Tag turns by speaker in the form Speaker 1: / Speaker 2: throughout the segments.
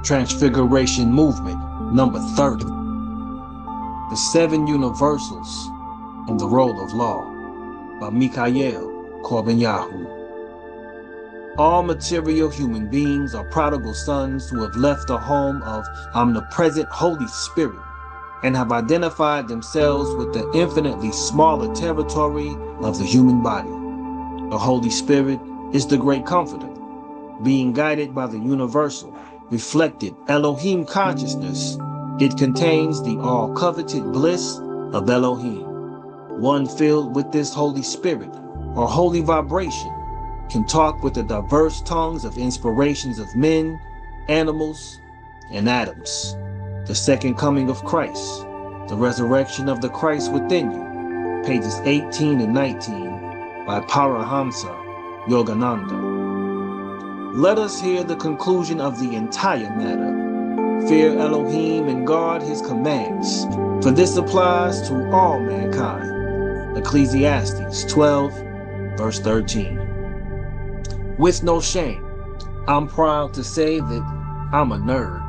Speaker 1: Transfiguration Movement, number 30. The Seven Universals and the Role of Law, by Mikhail Korbanyahu. All material human beings are prodigal sons who have left the home of omnipresent Holy Spirit and have identified themselves with the infinitely smaller territory of the human body. The Holy Spirit is the great comforter, being guided by the universal, reflected Elohim consciousness. It contains the all-coveted bliss of Elohim. One filled with this Holy Spirit, or holy vibration, can talk with the diverse tongues of inspirations of men, animals, and atoms. The second coming of Christ, the resurrection of the Christ within you, pages 18 and 19, by Paramahamsa Yogananda. Let us hear the conclusion of the entire matter. Fear Elohim and guard his commands, for this applies to all mankind. Ecclesiastes 12, verse 13. With no shame, I'm proud to say that I'm a nerd.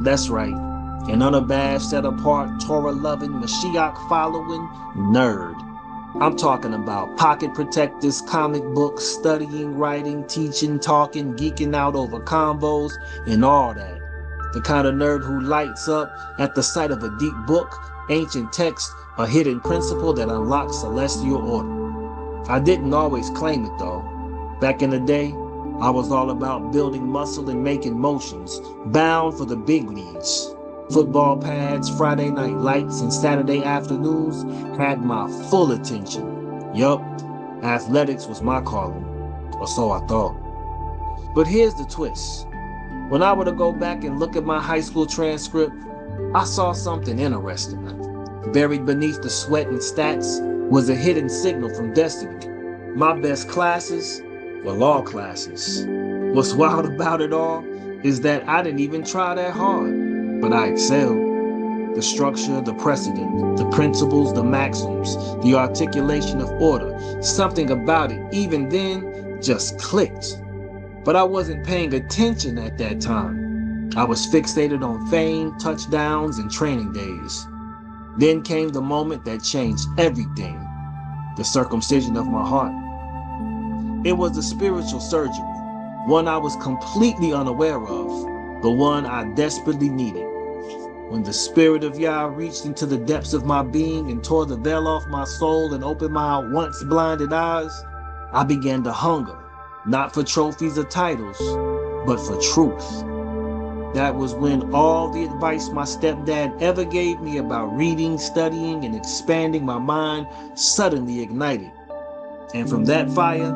Speaker 1: That's right, an unabashed, set-apart, Torah-loving, Mashiyach-following nerd. I'm talking about pocket protectors, comic books, studying, writing, teaching, talking, geeking out over convos, and all that. The kind of nerd who lights up at the sight of a deep book, ancient text, a hidden principle that unlocks celestial order. I didn't always claim it though. Back in the day, I was all about building muscle and making motions, bound for the big leagues. Football pads, Friday night lights, and Saturday afternoons had my full attention. Yup, athletics was my calling, or so I thought. But here's the twist. When I were to go back and look at my high school transcript, I saw something interesting. Buried beneath the sweat and stats was a hidden signal from destiny. My best classes were law classes. What's wild about it all is that I didn't even try that hard, but I excelled. The structure, the precedent, the principles, the maxims, the articulation of order, something about it, even then, just clicked. But I wasn't paying attention at that time. I was fixated on fame, touchdowns, and training days. Then came the moment that changed everything, the circumcision of my heart. It was a spiritual surgery, one I was completely unaware of, the one I desperately needed. When the Spirit of Yah reached into the depths of my being and tore the veil off my soul and opened my once blinded eyes, I began to hunger, not for trophies or titles, but for truth. That was when all the advice my stepdad ever gave me about reading, studying, and expanding my mind suddenly ignited. And from that fire,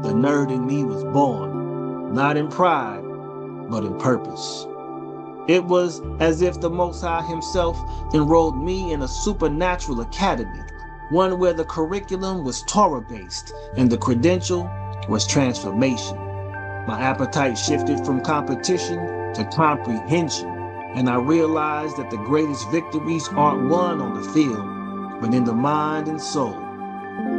Speaker 1: the nerd in me was born, not in pride, but in purpose. It was as if the Most High himself enrolled me in a supernatural academy, one where the curriculum was Torah-based and the credential was transformation. My appetite shifted from competition to comprehension, and I realized that the greatest victories aren't won on the field, but in the mind and soul.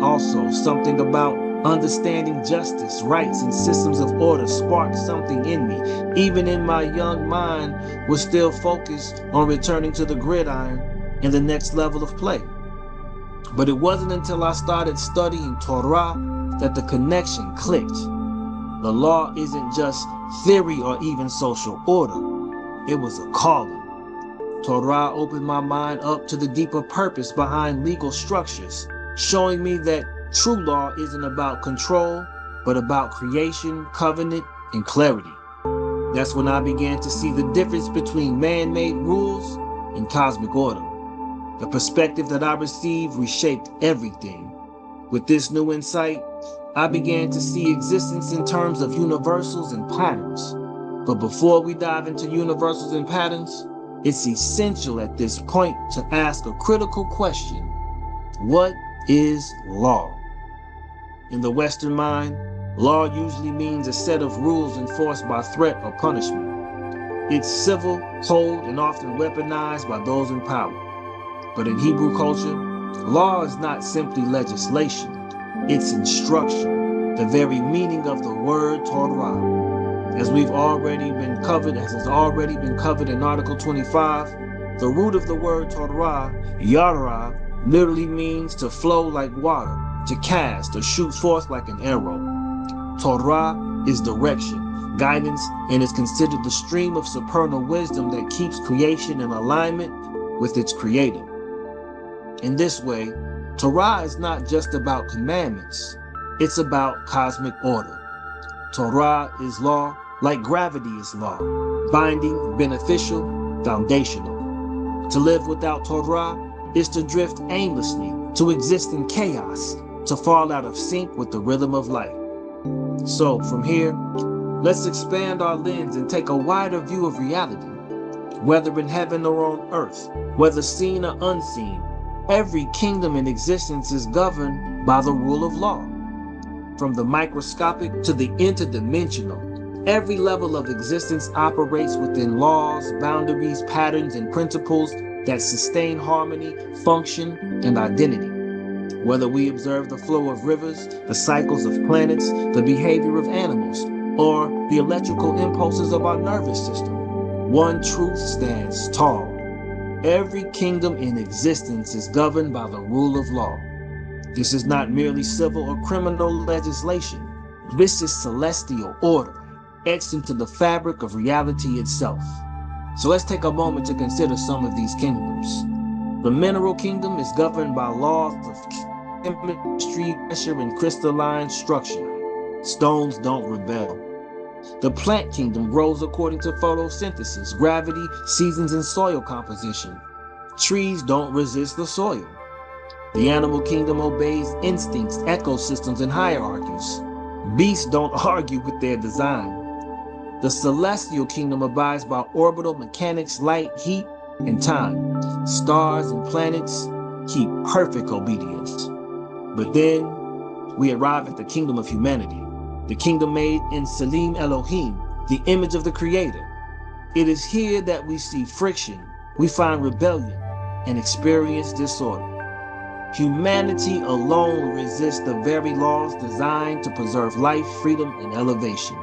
Speaker 1: Also, something about understanding justice, rights, and systems of order sparked something in me. Even in my young mind was still focused on returning to the gridiron and the next level of play. But it wasn't until I started studying Torah that the connection clicked. The law isn't just theory or even social order. It was a calling. Torah opened my mind up to the deeper purpose behind legal structures, showing me that true law isn't about control, but about creation, covenant, and clarity. That's when I began to see the difference between man-made rules and cosmic order. The perspective that I received reshaped everything. With this new insight, I began to see existence in terms of universals and patterns. But before we dive into universals and patterns, it's essential at this point to ask a critical question. What is law? In the Western mind, law usually means a set of rules enforced by threat or punishment. It's civil, cold, and often weaponized by those in power. But in Hebrew culture, law is not simply legislation. It's instruction, the very meaning of the word Torah. As has already been covered in Article 25, the root of the word Torah, yara, literally means to flow like water, to cast or shoot forth like an arrow. Torah is direction, guidance, and is considered the stream of supernal wisdom that keeps creation in alignment with its creator. In this way, Torah is not just about commandments, it's about cosmic order. Torah is law like gravity is law, binding, beneficial, foundational. To live without Torah is to drift aimlessly, to exist in chaos, to fall out of sync with the rhythm of life. So from here, let's expand our lens and take a wider view of reality. Whether in heaven or on earth, whether seen or unseen, every kingdom in existence is governed by the rule of law. From the microscopic to the interdimensional, every level of existence operates within laws, boundaries, patterns, and principles that sustain harmony, function, and identity. Whether we observe the flow of rivers, the cycles of planets, the behavior of animals, or the electrical impulses of our nervous system, one truth stands tall. Every kingdom in existence is governed by the rule of law. This is not merely civil or criminal legislation. This is celestial order, etched into the fabric of reality itself. So let's take a moment to consider some of these kingdoms. The mineral kingdom is governed by laws of chemistry, pressure, and crystalline structure. Stones don't rebel. The plant kingdom grows according to photosynthesis, gravity, seasons, and soil composition. Trees don't resist the soil. The animal kingdom obeys instincts, ecosystems, and hierarchies. Beasts don't argue with their design. The celestial kingdom abides by orbital mechanics, light, heat, and time. Stars and planets keep perfect obedience. But then we arrive at the kingdom of humanity, the kingdom made in Selim Elohim, the image of the Creator. It is here that we see friction, we find rebellion, and experience disorder. Humanity alone resists the very laws designed to preserve life, freedom, and elevation.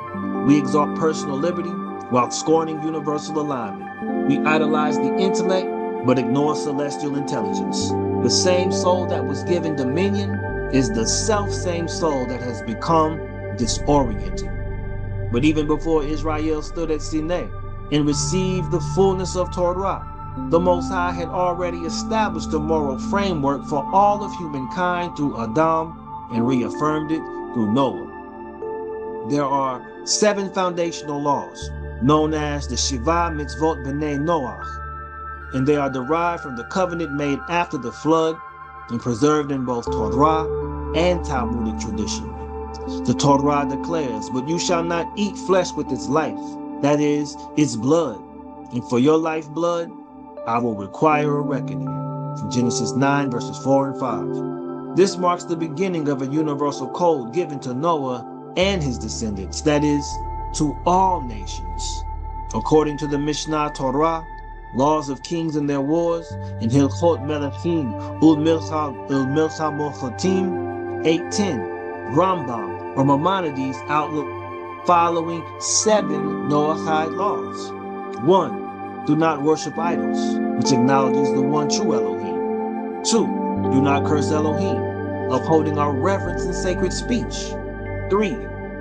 Speaker 1: We exalt personal liberty while scorning universal alignment. We idolize the intellect but ignore celestial intelligence. The same soul that was given dominion is the self-same soul that has become disoriented. But even before Israel stood at Sinai and received the fullness of Torah, the Most High had already established a moral framework for all of humankind through Adam and reaffirmed it through Noah. There are 7 foundational laws known as the Shiva Mitzvot B'nai Noach, and they are derived from the covenant made after the flood and preserved in both Torah and Talmudic tradition. The Torah declares, "But you shall not eat flesh with its life, that is, its blood, and for your lifeblood I will require a reckoning." From Genesis 9 verses 4 and 5. This marks the beginning of a universal code given to Noah and his descendants, that is, to all nations. According to the Mishnah Torah, Laws of Kings and Their Wars, in Hilchot Melachim Milcha Mochatim 8:10. Rambam or Maimonides' outlook following 7 Noahide laws. 1. Do not worship idols, which acknowledges the one true Elohim. 2. Do not curse Elohim, upholding our reverence in sacred speech. 3.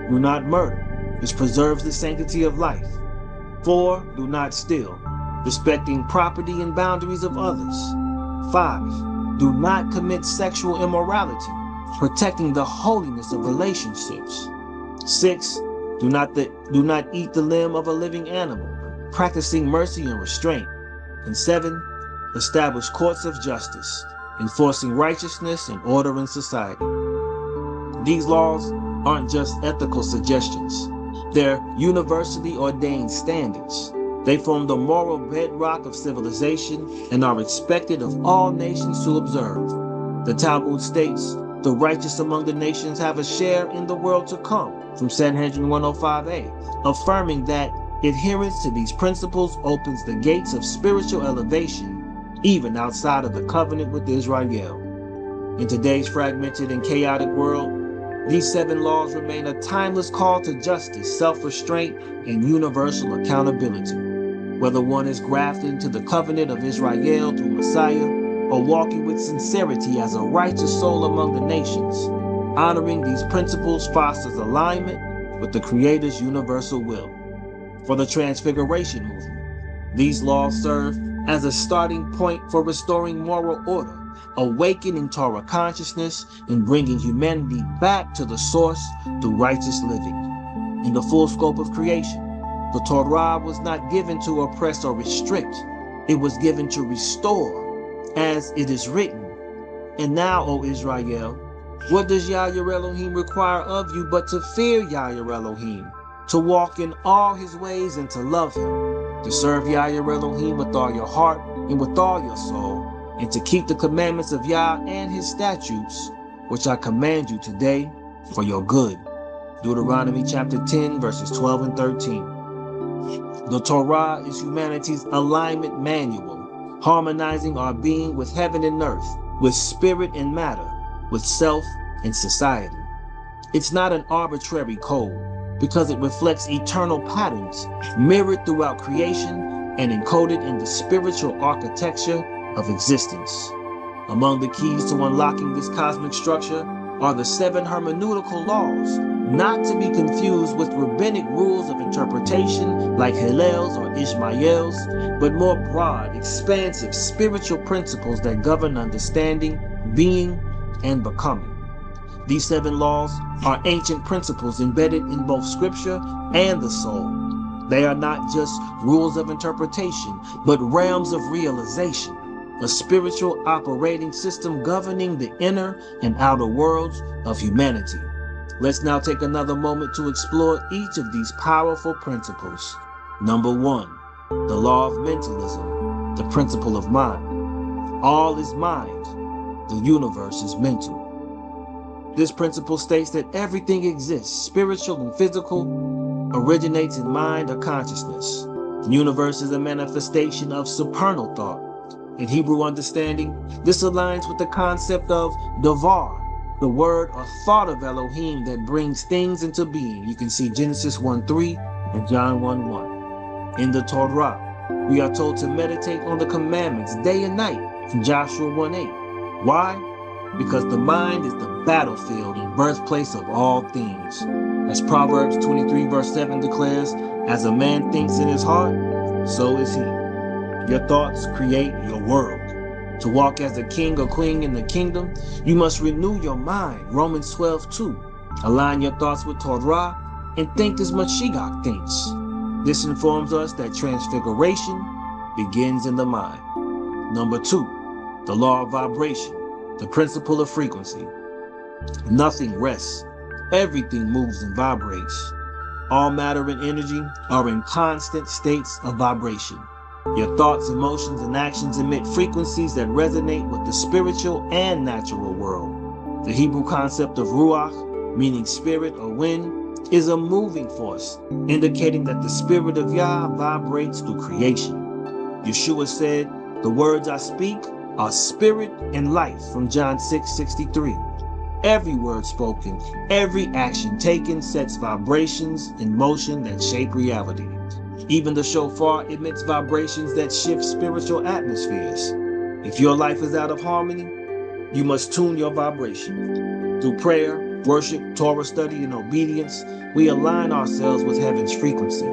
Speaker 1: Do not murder, which preserves the sanctity of life. 4. Do not steal, respecting property and boundaries of others. 5. Do not commit sexual immorality, protecting the holiness of relationships. 6. Do not eat the limb of a living animal, practicing mercy and restraint. And 7. Establish courts of justice, enforcing righteousness and order in society. These laws aren't just ethical suggestions. They're universally ordained standards. They form the moral bedrock of civilization and are expected of all nations to observe. The Talmud states, the righteous among the nations have a share in the world to come, from Sanhedrin 105a, affirming that adherence to these principles opens the gates of spiritual elevation even outside of the covenant with Israel. In today's fragmented and chaotic world, these 7 laws remain a timeless call to justice, self-restraint, and universal accountability. Whether one is grafted into the covenant of Israel through Messiah, or walking with sincerity as a righteous soul among the nations, honoring these principles fosters alignment with the Creator's universal will. For the Transfiguration movement, these laws serve as a starting point for restoring moral order, awakening Torah consciousness, and bringing humanity back to the source through righteous living. In the full scope of creation, the Torah was not given to oppress or restrict. It was given to restore, as it is written. And now, O Israel, what does Yahweh Elohim require of you but to fear Yahweh Elohim, to walk in all his ways and to love him, to serve Yahweh Elohim with all your heart and with all your soul, and to keep the commandments of Yah and his statutes, which I command you today for your good. Deuteronomy chapter 10, verses 12 and 13. The Torah is humanity's alignment manual, harmonizing our being with heaven and earth, with spirit and matter, with self and society. It's not an arbitrary code, because it reflects eternal patterns mirrored throughout creation and encoded in the spiritual architecture of existence. Among the keys to unlocking this cosmic structure are the 7 hermeneutical laws, not to be confused with rabbinic rules of interpretation like Hillel's or Ishmael's, but more broad, expansive spiritual principles that govern understanding, being, and becoming. These 7 laws are ancient principles embedded in both scripture and the soul. They are not just rules of interpretation, but realms of realization, a spiritual operating system governing the inner and outer worlds of humanity. Let's now take another moment to explore each of these powerful principles. Number 1, the law of mentalism, the principle of mind. All is mind, the universe is mental. This principle states that everything exists, spiritual and physical, originates in mind or consciousness. The universe is a manifestation of supernal thought. In Hebrew understanding, this aligns with the concept of davar, the word or thought of Elohim that brings things into being. You can see Genesis 1:3 and John 1:1. In the Torah, we are told to meditate on the commandments day and night in Joshua 1:8. Why? Because the mind is the battlefield and birthplace of all things. As Proverbs 23 verse 7 declares, as a man thinks in his heart, so is he. Your thoughts create your world. To walk as a king or queen in the kingdom, you must renew your mind. Romans 12:2. Align your thoughts with Torah and think as Mashiyach thinks. This informs us that transfiguration begins in the mind. Number 2, the law of vibration, the principle of frequency. Nothing rests. Everything moves and vibrates. All matter and energy are in constant states of vibration. Your thoughts, emotions, and actions emit frequencies that resonate with the spiritual and natural world. The Hebrew concept of ruach, meaning spirit or wind, is a moving force, indicating that the spirit of Yah vibrates through creation. Yeshua said, "The words I speak are spirit and life," from John 6:63. Every word spoken, every action taken sets vibrations in motion that shape reality. Even the shofar emits vibrations that shift spiritual atmospheres. If your life is out of harmony, you must tune your vibration. Through prayer, worship, Torah study, and obedience, we align ourselves with heaven's frequency.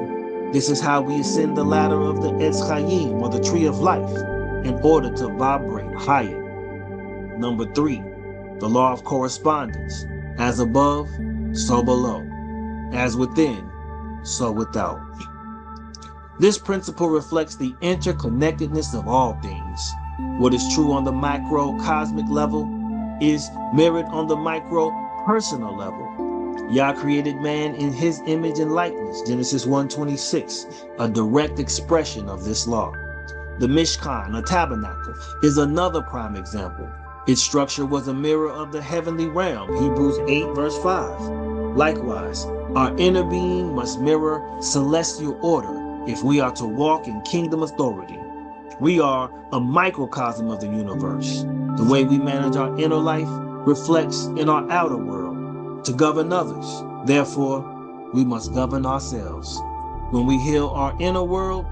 Speaker 1: This is how we ascend the ladder of the Etz Chaim, or the tree of life, in order to vibrate higher. Number 3, the law of correspondence. As above, so below. As within, so without. This principle reflects the interconnectedness of all things. What is true on the microcosmic level is mirrored on the micro-personal level. Yah created man in his image and likeness, Genesis 1:26, a direct expression of this law. The Mishkan, a tabernacle, is another prime example. Its structure was a mirror of the heavenly realm, Hebrews 8:5. Likewise, our inner being must mirror celestial order if we are to walk in kingdom authority. We are a microcosm of the universe. The way we manage our inner life reflects in our outer world to govern others. Therefore, we must govern ourselves. When we heal our inner world,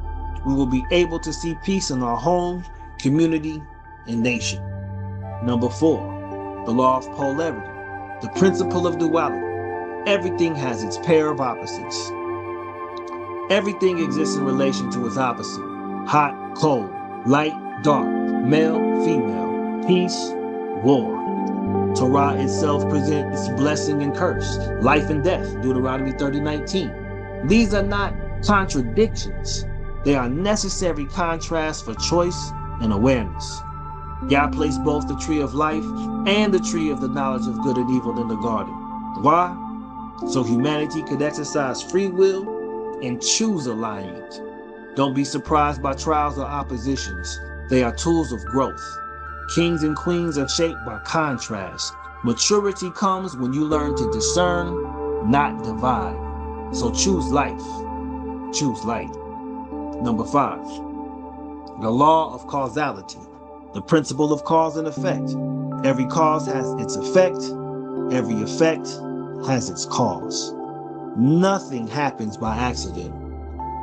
Speaker 1: we will be able to see peace in our home, community, and nation. Number 4, the law of polarity, the principle of duality. Everything has its pair of opposites. Everything exists in relation to its opposite. Hot, cold, light, dark, male, female, peace, war. Torah itself presents blessing and curse, life and death, Deuteronomy 30:19. These are not contradictions. They are necessary contrasts for choice and awareness. Yah placed both the tree of life and the tree of the knowledge of good and evil in the garden. Why? So humanity could exercise free will and choose alignment. Don't be surprised by trials or oppositions. They are tools of growth. Kings and queens are shaped by contrast. Maturity comes when you learn to discern, not divide. So choose life. Choose light. Number 5, the law of causality, the principle of cause and effect. Every cause has its effect. Every effect has its cause. Nothing happens by accident.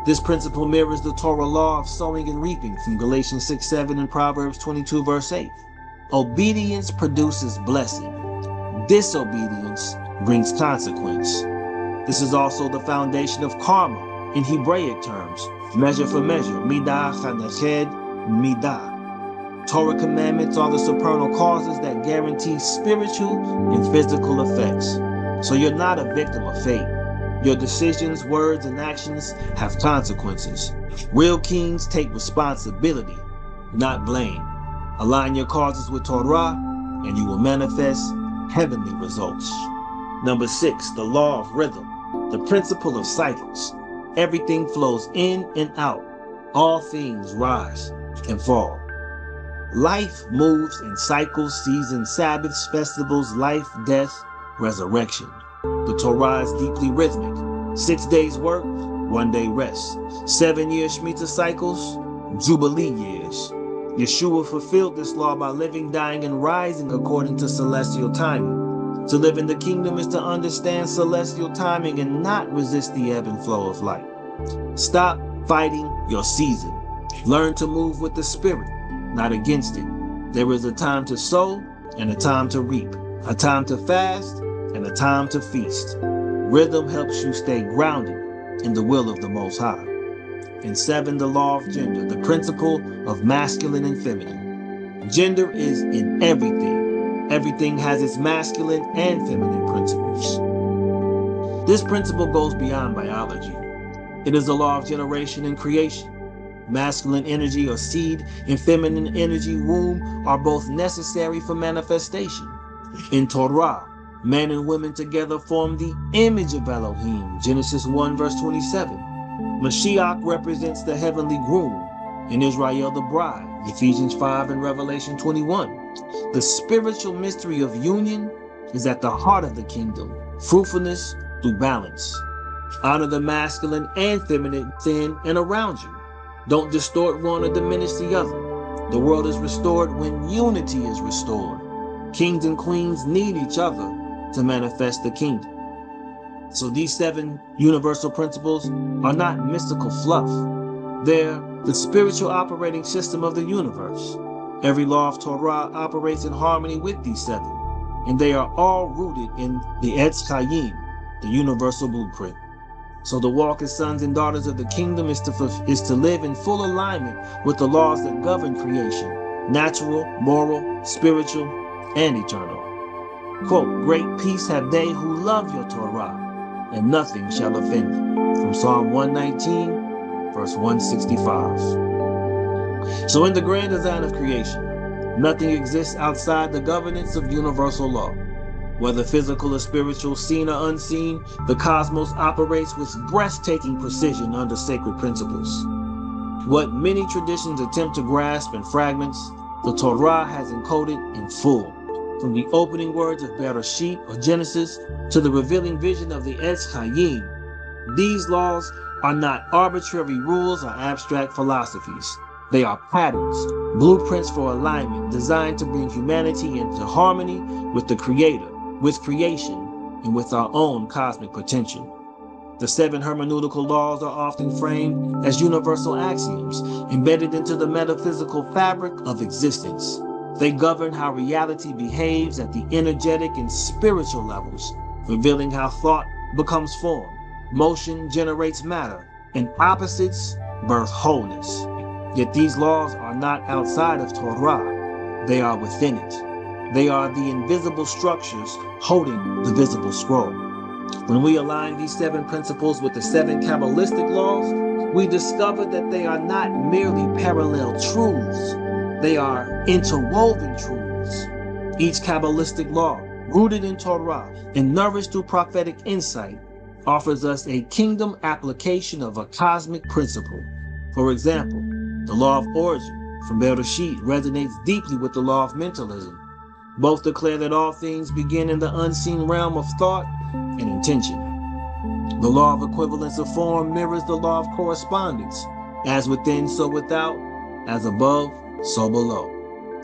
Speaker 1: This principle mirrors the Torah law of sowing and reaping from Galatians 6:7 and Proverbs 22:8. Obedience produces blessing. Disobedience brings consequence. This is also the foundation of karma in Hebraic terms, measure for measure, midah chaneched midah. Torah commandments are the supernal causes that guarantee spiritual and physical effects. So you're not a victim of fate. Your decisions, words, and actions have consequences. Real kings take responsibility, not blame. Align your causes with Torah, and you will manifest heavenly results. Number 6, the law of rhythm, the principle of cycles. Everything flows in and out. All things rise and fall. Life moves in cycles, seasons, Sabbaths, festivals, life, death, resurrection. The Torah is deeply rhythmic. 6 days work, 1 day rest. 7-year Shemitah cycles, Jubilee years. Yeshua fulfilled this law by living, dying, and rising according to celestial timing. To live in the kingdom is to understand celestial timing and not resist the ebb and flow of life. Stop fighting your season. Learn to move with the Spirit, not against it. There is a time to sow and a time to reap, a time to fast and a time to feast. Rhythm helps you stay grounded in the will of the Most High. And 7, the law of gender, the principle of masculine and feminine. Gender is in everything. Everything has its masculine and feminine principles. This principle goes beyond biology. It is the law of generation and creation. Masculine energy or seed and feminine energy womb are both necessary for manifestation. In Torah, man and women together form the image of Elohim, Genesis 1:27. Mashiyach represents the heavenly groom, and Israel the bride, Ephesians 5 and Revelation 21. The spiritual mystery of union is at the heart of the kingdom, fruitfulness through balance. Honor the masculine and feminine within and around you. Don't distort one or diminish the other. The world is restored when unity is restored. Kings and queens need each other to manifest the kingdom. So these 7 universal principles are not mystical fluff. They're the spiritual operating system of the universe. Every law of Torah operates in harmony with these 7, and they are all rooted in the Etz Chaim, the universal blueprint. So to walk as sons and daughters of the kingdom is to live in full alignment with the laws that govern creation, natural, moral, spiritual, and eternal. Quote, great peace have they who love your Torah, and nothing shall offend you. From Psalm 119, verse 165. So in the grand design of creation, nothing exists outside the governance of universal law. Whether physical or spiritual, seen or unseen, the cosmos operates with breathtaking precision under sacred principles. What many traditions attempt to grasp in fragments, the Torah has encoded in full. From the opening words of Bereshit or Genesis to the revealing vision of the Etz Chaim, these laws are not arbitrary rules or abstract philosophies. They are patterns, blueprints for alignment designed to bring humanity into harmony with the Creator, with creation, and with our own cosmic potential. The 7 hermeneutical laws are often framed as universal axioms embedded into the metaphysical fabric of existence. They govern how reality behaves at the energetic and spiritual levels, revealing how thought becomes form, motion generates matter, and opposites birth wholeness. Yet these laws are not outside of Torah, they are within it. They are the invisible structures holding the visible scroll. When we align these 7 principles with the 7 Kabbalistic laws, we discover that they are not merely parallel truths, they are interwoven truths. Each Kabbalistic law, rooted in Torah and nourished through prophetic insight, offers us a kingdom application of a cosmic principle. For example, the law of origin from Bereshit resonates deeply with the law of mentalism. Both declare that all things begin in the unseen realm of thought and intention. The law of equivalence of form mirrors the law of correspondence, as within, so without, as above, so below.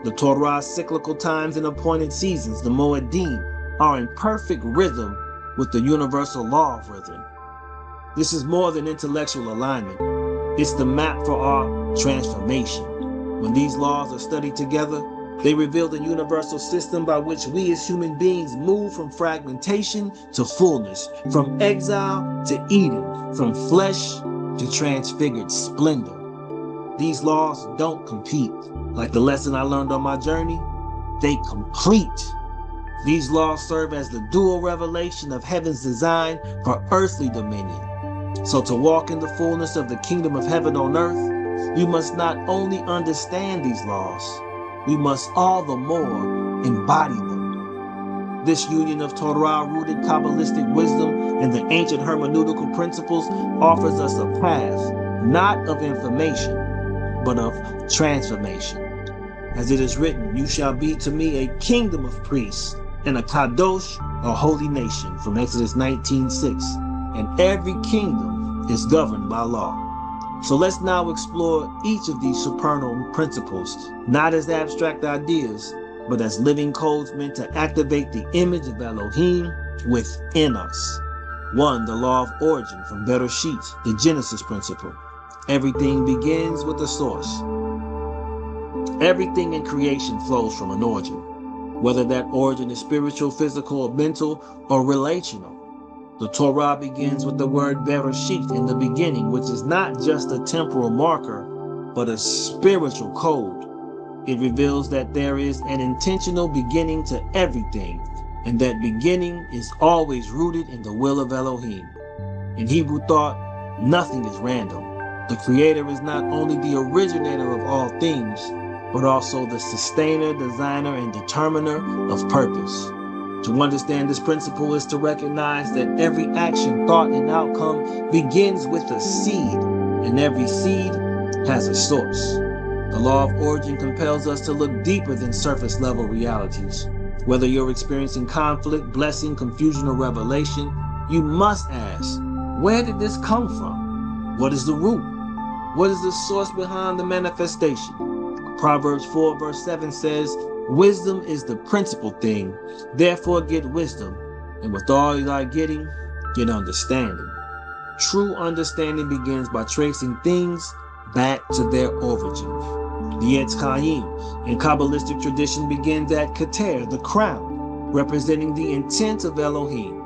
Speaker 1: The Torah's cyclical times and appointed seasons, the Moedim, are in perfect rhythm with the universal law of rhythm. This is more than intellectual alignment. It's the map for our transformation. When these laws are studied together, they reveal the universal system by which we as human beings move from fragmentation to fullness, from exile to Eden, from flesh to transfigured splendor. These laws don't compete. Like the lesson I learned on my journey, they complete. These laws serve as the dual revelation of heaven's design for earthly dominion. So to walk in the fullness of the kingdom of heaven on earth, you must not only understand these laws, we must all the more embody them. This union of Torah-rooted Kabbalistic wisdom and the ancient hermeneutical principles offers us a path, not of information, but of transformation. As it is written, you shall be to me a kingdom of priests and a kadosh, a holy nation, from Exodus 19:6. And every kingdom is governed by law. So let's now explore each of these supernal principles, not as abstract ideas, but as living codes meant to activate the image of Elohim within us. 1. The law of origin from Bereshit, the Genesis principle. Everything begins with a source. Everything in creation flows from an origin, whether that origin is spiritual, physical, mental, or relational. The Torah begins with the word Bereshit, in the beginning, which is not just a temporal marker, but a spiritual code. It reveals that there is an intentional beginning to everything, and that beginning is always rooted in the will of Elohim. In Hebrew thought, nothing is random. The Creator is not only the originator of all things, but also the sustainer, designer, and determiner of purpose. To understand this principle is to recognize that every action, thought, and outcome begins with a seed, and every seed has a source. The law of origin compels us to look deeper than surface level realities. Whether you're experiencing conflict, blessing, confusion, or revelation, you must ask, where did this come from? What is the root? What is the source behind the manifestation? Proverbs 4 verse 7 says, wisdom is the principal thing, therefore get wisdom, and with all thy getting, get understanding. True understanding begins by tracing things back to their origin. The Etz Chaim in Kabbalistic tradition begins at Keter, the crown, representing the intent of Elohim.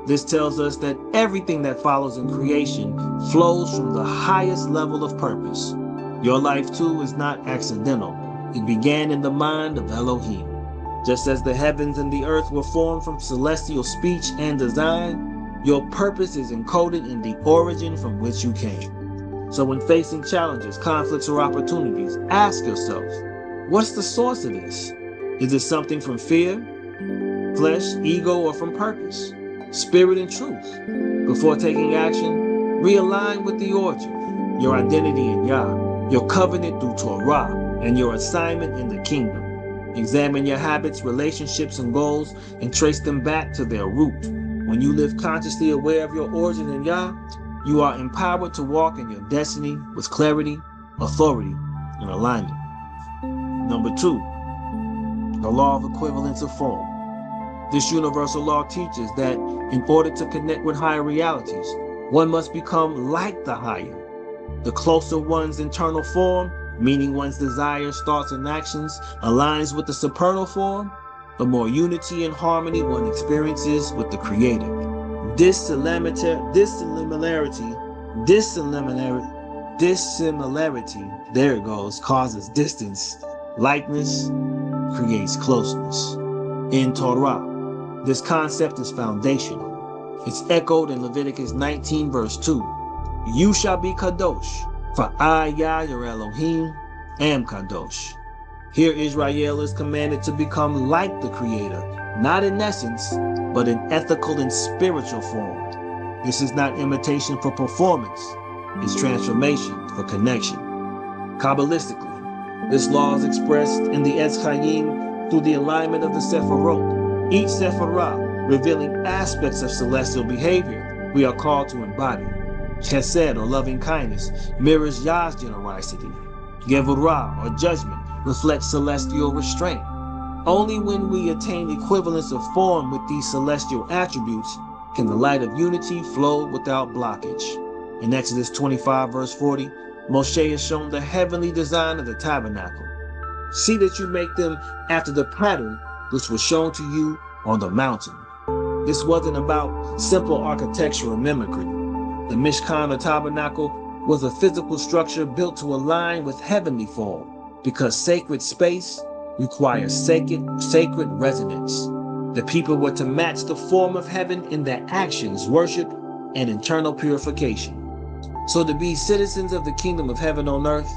Speaker 1: This tells us that everything that follows in creation flows from the highest level of purpose. Your life too is not accidental. It began in the mind of Elohim. Just as the heavens and the earth were formed from celestial speech and design, your purpose is encoded in the origin from which you came. So when facing challenges, conflicts, or opportunities, ask yourself, what's the source of this? Is it something from fear, flesh, ego, or from purpose, spirit, and truth? Before taking action, realign with the origin, your identity in Yah, your covenant through Torah, and your assignment in the kingdom. Examine your habits, relationships, and goals, and trace them back to their root. When you live consciously aware of your origin in Yah, you are empowered to walk in your destiny with clarity, authority, and alignment. Number 2, the law of equivalence of form. This universal law teaches that in order to connect with higher realities, one must become like the higher. The closer one's internal form, meaning one's desires, thoughts, and actions, aligns with the supernal form, the more unity and harmony one experiences with the Creator. Dissimilarity, there it goes, causes distance. Likeness creates closeness. In Torah, this concept is foundational. It's echoed in Leviticus 19 verse 2. You shall be kadosh, for I, Yah, your Elohim, am kadosh. Here Israel is commanded to become like the Creator, not in essence, but in ethical and spiritual form. This is not imitation for performance, it's transformation for connection. Kabbalistically, this law is expressed in the Etz Chaim through the alignment of the Sephirot, each Sephirah revealing aspects of celestial behavior we are called to embody. Chesed, or loving kindness, mirrors Yah's generosity. Gevurah, or judgment, reflects celestial restraint. Only when we attain equivalence of form with these celestial attributes can the light of unity flow without blockage. In Exodus 25 verse 40, Moshe is shown the heavenly design of the tabernacle. See that you make them after the pattern which was shown to you on the mountain. This wasn't about simple architectural mimicry. The Mishkan, or tabernacle, was a physical structure built to align with heavenly form, because sacred space requires sacred resonance. The people were to match the form of heaven in their actions, worship, and internal purification. So to be citizens of the kingdom of heaven on earth,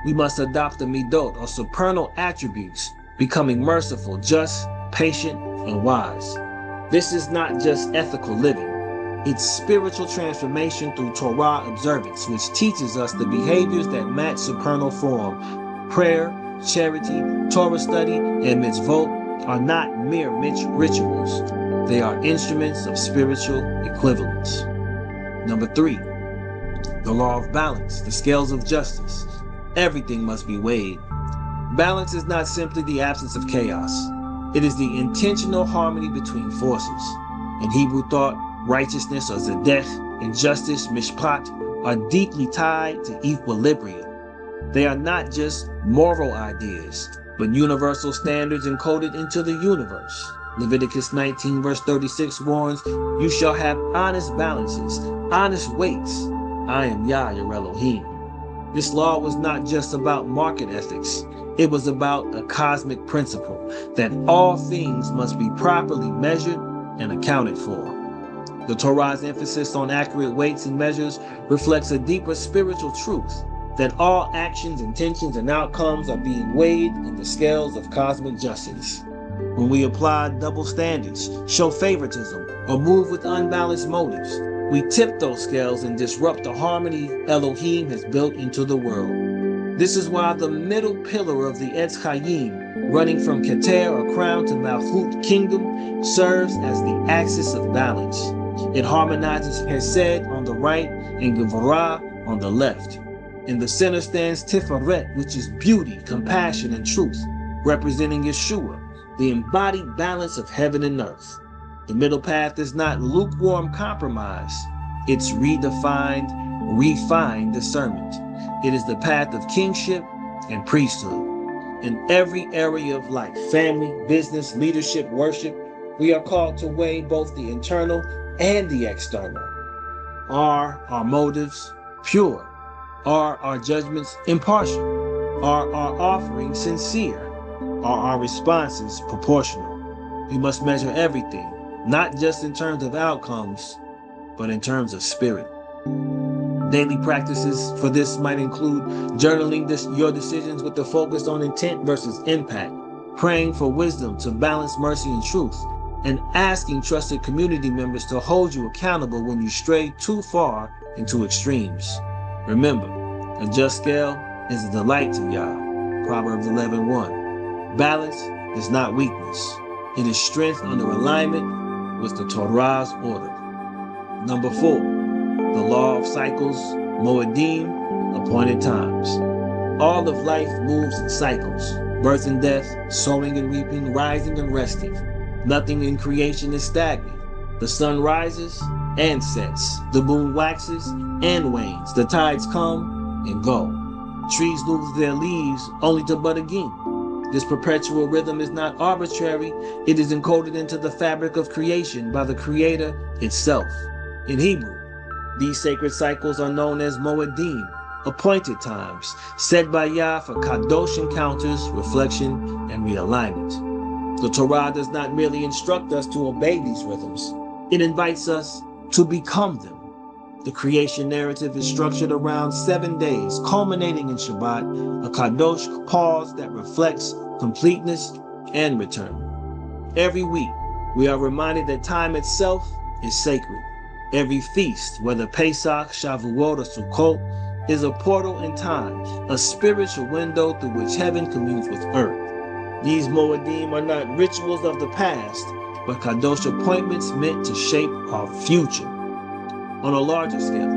Speaker 1: we must adopt the midot, or supernal attributes, becoming merciful, just, patient, and wise. This is not just ethical living. It's spiritual transformation through Torah observance, which teaches us the behaviors that match supernal form. Prayer, charity, Torah study, and mitzvot are not mere rituals. They are instruments of spiritual equivalence. Number 3, the law of balance, the scales of justice. Everything must be weighed. Balance is not simply the absence of chaos. It is the intentional harmony between forces. In Hebrew thought, righteousness, or zedek, and justice, mishpat, are deeply tied to equilibrium. They are not just moral ideas, but universal standards encoded into the universe. Leviticus 19 verse 36 warns, you shall have honest balances, honest weights. I am Yah, your Elohim. This law was not just about market ethics. It was about a cosmic principle that all things must be properly measured and accounted for. The Torah's emphasis on accurate weights and measures reflects a deeper spiritual truth that all actions, intentions, and outcomes are being weighed in the scales of cosmic justice. When we apply double standards, show favoritism, or move with unbalanced motives, we tip those scales and disrupt the harmony Elohim has built into the world. This is why the middle pillar of the Etz Chaim, running from Keter, or crown, to Malchut, kingdom, serves as the axis of balance. It harmonizes Hesed on the right and Gevurah on the left. In the center stands Tiferet, which is beauty, compassion, and truth, representing Yeshua, the embodied balance of heaven and earth. The middle path is not lukewarm compromise. It's refined discernment. It is the path of kingship and priesthood. In every area of life, family, business, leadership, worship, we are called to weigh both the internal and the external. Are our motives pure? Are our judgments impartial? Are our offerings sincere? Are our responses proportional? We must measure everything, not just in terms of outcomes, but in terms of spirit. Daily practices for this might include journaling your decisions with the focus on intent versus impact, praying for wisdom to balance mercy and truth, and asking trusted community members to hold you accountable when you stray too far into extremes. Remember, a just scale is a delight to Yah. Proverbs 11:1. Balance is not weakness. It is strength under alignment with the Torah's order. Number 4, the law of cycles, Moedim, appointed times. All of life moves in cycles: birth and death, sowing and reaping, rising and resting. Nothing in creation is stagnant. The sun rises and sets. The moon waxes and wanes. The tides come and go. Trees lose their leaves only to bud again. This perpetual rhythm is not arbitrary. It is encoded into the fabric of creation by the Creator itself. In Hebrew, these sacred cycles are known as Moedim, appointed times, set by Yah for Kadosh encounters, reflection, and realignment. The Torah does not merely instruct us to obey these rhythms. It invites us to become them. The creation narrative is structured around 7 days, culminating in Shabbat, a Kadosh pause that reflects completeness and return. Every week, we are reminded that time itself is sacred. Every feast, whether Pesach, Shavuot, or Sukkot, is a portal in time, a spiritual window through which heaven communes with earth. These Moedim are not rituals of the past, but Kadosh appointments meant to shape our future. On a larger scale,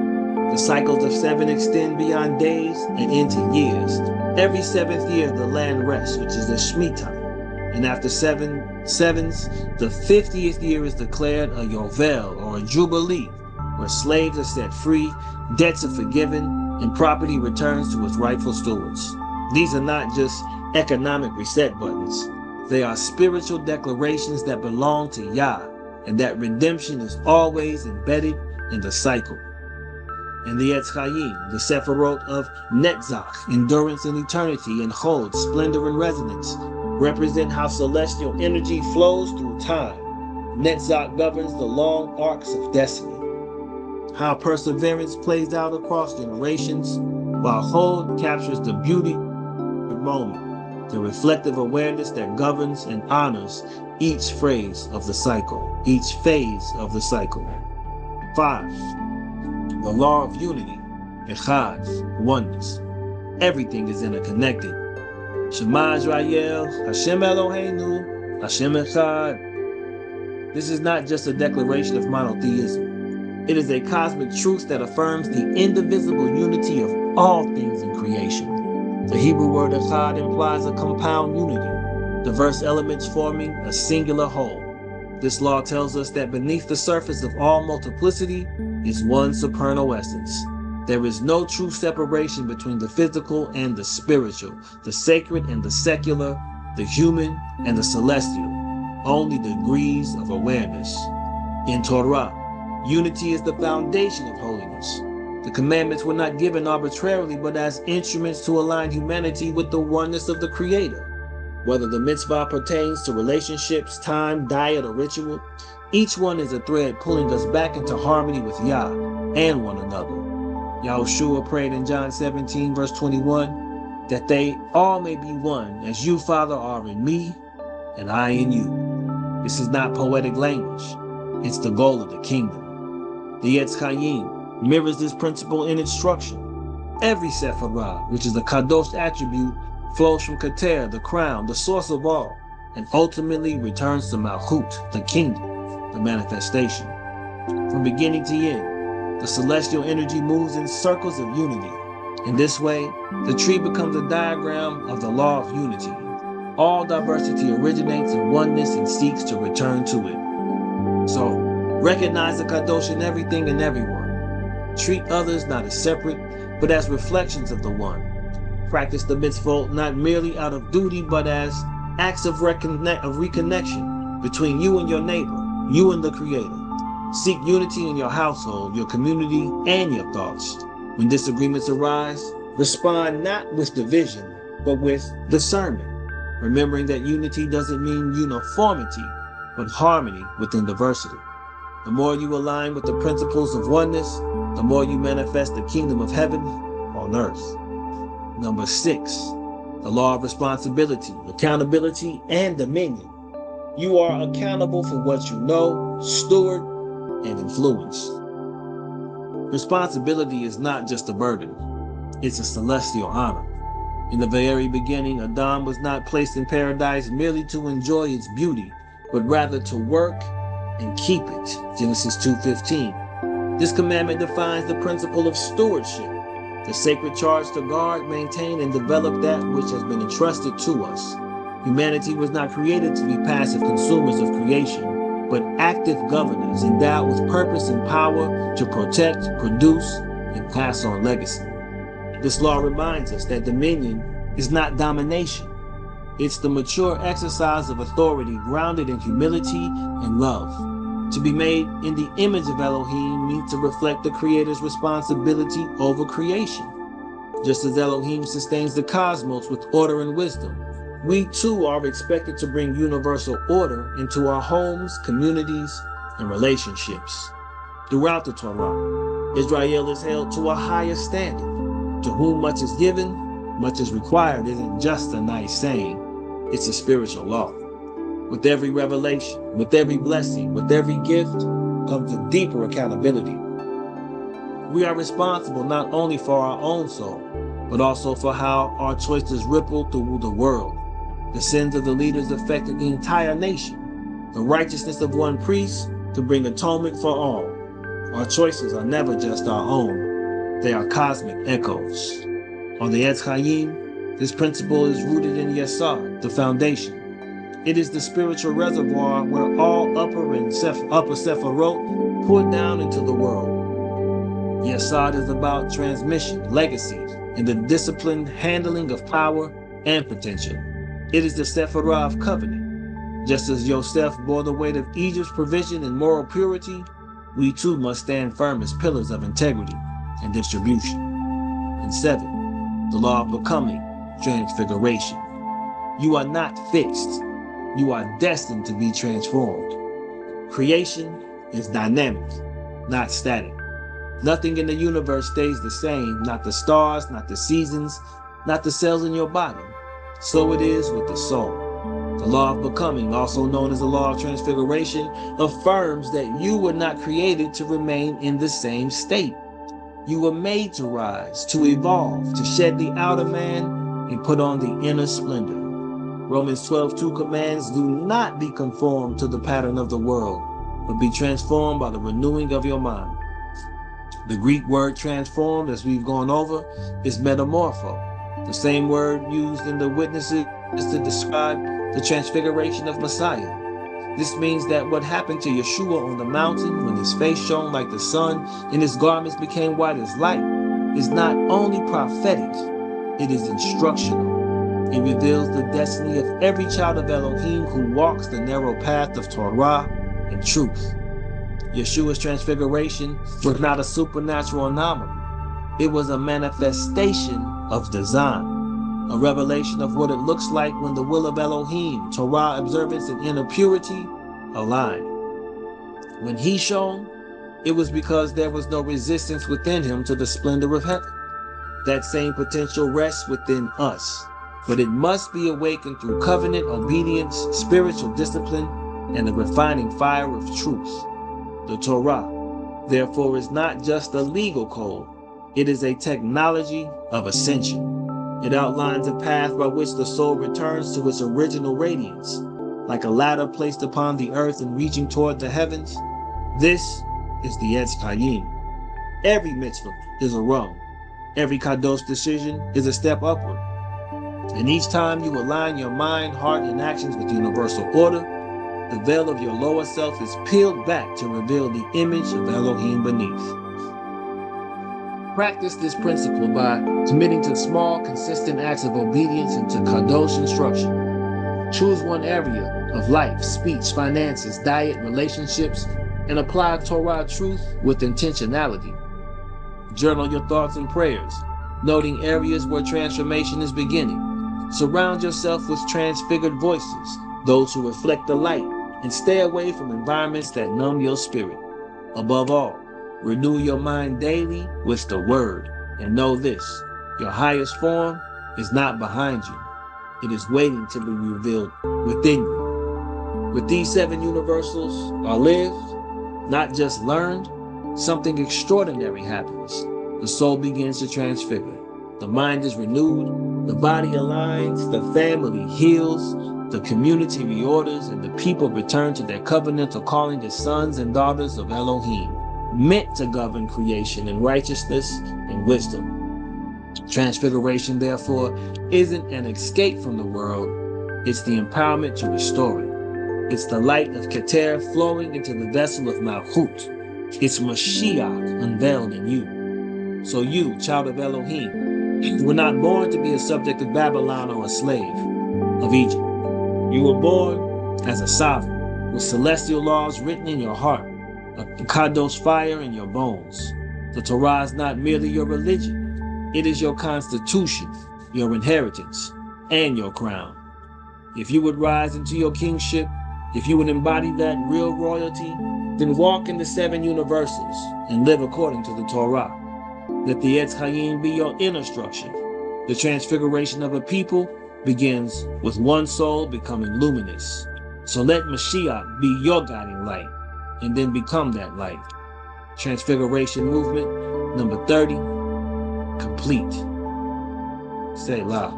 Speaker 1: the cycles of 7 extend beyond days and into years. Every 7th year, the land rests, which is the Shemitah. And after 7 sevens, the 50th year is declared a Yovel, or a Jubilee, where slaves are set free, debts are forgiven, and property returns to its rightful stewards. These are not just economic reset buttons. They are spiritual declarations that belong to Yah, and that redemption is always embedded in the cycle. In the Etz Chaim, the Sephirot of Netzach, endurance and eternity, and Chod, splendor and resonance, represent how celestial energy flows through time. Netzach governs the long arcs of destiny, how perseverance plays out across generations, while Chod captures the beauty of the moment, the reflective awareness that governs and honors each phase of the cycle. 5. The law of unity, Echad, oneness. Everything is interconnected. Shema Israel, Hashem Eloheinu, Hashem Echad. This is not just a declaration of monotheism. It is a cosmic truth that affirms the indivisible unity of all things in creation. The Hebrew word Echad implies a compound unity, diverse elements forming a singular whole. This law tells us that beneath the surface of all multiplicity is one supernal essence. There is no true separation between the physical and the spiritual, the sacred and the secular, the human and the celestial, only degrees of awareness. In Torah, unity is the foundation of holiness. The commandments were not given arbitrarily, but as instruments to align humanity with the oneness of the Creator. Whether the mitzvah pertains to relationships, time, diet, or ritual, each one is a thread pulling us back into harmony with Yah and one another. Yahushua prayed in John 17, verse 21, that they all may be one, as you, Father, are in me, and I in you. This is not poetic language. It's the goal of the kingdom. The Etz Chaim mirrors this principle in its structure. Every Sephirah, which is a Kadosh attribute, flows from Keter, the crown, the source of all, and ultimately returns to Malchut, the kingdom, the manifestation. From beginning to end, the celestial energy moves in circles of unity. In this way, the tree becomes a diagram of the law of unity. All diversity originates in oneness and seeks to return to it. So, recognize the Kadosh in everything and everyone. Treat others not as separate, but as reflections of the one. Practice the mitzvot not merely out of duty, but as acts of reconnection between you and your neighbor, you and the Creator. Seek unity in your household, your community, and your thoughts. When disagreements arise, respond not with division, but with discernment, remembering that unity doesn't mean uniformity, but harmony within diversity. The more you align with the principles of oneness, the more you manifest the kingdom of heaven on earth. Number 6, the law of responsibility, accountability, and dominion. You are accountable for what you know, steward, and influence. Responsibility is not just a burden, it's a celestial honor. In the very beginning, Adam was not placed in paradise merely to enjoy its beauty, but rather to work and keep it. Genesis 2:15. This commandment defines the principle of stewardship, the sacred charge to guard, maintain, and develop that which has been entrusted to us. Humanity was not created to be passive consumers of creation, but active governors endowed with purpose and power to protect, produce, and pass on legacy. This law reminds us that dominion is not domination. It's the mature exercise of authority grounded in humility and love. To be made in the image of Elohim means to reflect the Creator's responsibility over creation. Just as Elohim sustains the cosmos with order and wisdom, we too are expected to bring universal order into our homes, communities, and relationships. Throughout the Torah, Israel is held to a higher standard. To whom much is given, much is required isn't just a nice saying, it's a spiritual law. With every revelation, with every blessing, with every gift, comes a deeper accountability. We are responsible not only for our own soul, but also for how our choices ripple through the world. The sins of the leaders affected the entire nation. The righteousness of one priest to bring atonement for all. Our choices are never just our own. They are cosmic echoes. On the Etz Chaim, this principle is rooted in Yesod, the foundation. It is the spiritual reservoir where all upper Sephirot pour down into the world. Yesod is about transmission, legacy, and the disciplined handling of power and potential. It is the Sephirah of covenant. Just as Yosef bore the weight of Egypt's provision and moral purity, we too must stand firm as pillars of integrity and distribution. And 7, the law of becoming, transfiguration. You are not fixed. You are destined to be transformed. Creation is dynamic, not static. Nothing in the universe stays the same, not the stars, not the seasons, not the cells in your body. So it is with the soul. The law of becoming, also known as the law of transfiguration, affirms that you were not created to remain in the same state. You were made to rise, to evolve, to shed the outer man and put on the inner splendor. Romans 12:2 commands, do not be conformed to the pattern of the world, but be transformed by the renewing of your mind. The Greek word transformed, as we've gone over, is metamorpho, the same word used in the witnesses to describe the transfiguration of Messiah. This means that what happened to Yeshua on the mountain when his face shone like the sun and his garments became white as light is not only prophetic, it is instructional. It reveals the destiny of every child of Elohim who walks the narrow path of Torah and truth. Yeshua's transfiguration was not a supernatural anomaly. It was a manifestation of design, a revelation of what it looks like when the will of Elohim, Torah observance, and inner purity align. When he shone, it was because there was no resistance within him to the splendor of heaven. That same potential rests within us, but it must be awakened through covenant obedience, spiritual discipline, and the refining fire of truth. The Torah, therefore, is not just a legal code, it is a technology of ascension. It outlines a path by which the soul returns to its original radiance, like a ladder placed upon the earth and reaching toward the heavens. This is the Etz Chaim. Every mitzvah is a rung. Every kadosh decision is a step upward. And each time you align your mind, heart, and actions with universal order, the veil of your lower self is peeled back to reveal the image of Elohim beneath. Practice this principle by committing to small, consistent acts of obedience and to kadosh instruction. Choose one area of life, speech, finances, diet, relationships, and apply Torah truth with intentionality. Journal your thoughts and prayers, noting areas where transformation is beginning. Surround yourself with transfigured voices, those who reflect the light, and stay away from environments that numb your spirit. Above all, renew your mind daily with the word, and know this: your highest form is not behind you. It is waiting to be revealed within you. With these 7 universals are lived, not just learned, something extraordinary happens. The soul begins to transfigure. The mind is renewed, the body aligns, the family heals, the community reorders, and the people return to their covenantal calling as sons and daughters of Elohim, meant to govern creation in righteousness and wisdom. Transfiguration, therefore, isn't an escape from the world, it's the empowerment to restore it. It's the light of Keter flowing into the vessel of Malchut. It's Mashiyach unveiled in you. So you, child of Elohim, were not born to be a subject of Babylon or a slave of Egypt. You were born as a sovereign, with celestial laws written in your heart, a kadosh fire in your bones. The Torah is not merely your religion, it is your constitution, your inheritance, and your crown. If you would rise into your kingship, if you would embody that real royalty, then walk in the 7 universals and live according to the Torah. Let the Etz Chaim be your inner structure. The transfiguration of a people begins with one soul becoming luminous. So let Mashiyach be your guiding light, and then become that light. Transfiguration movement number 30, complete. Selah.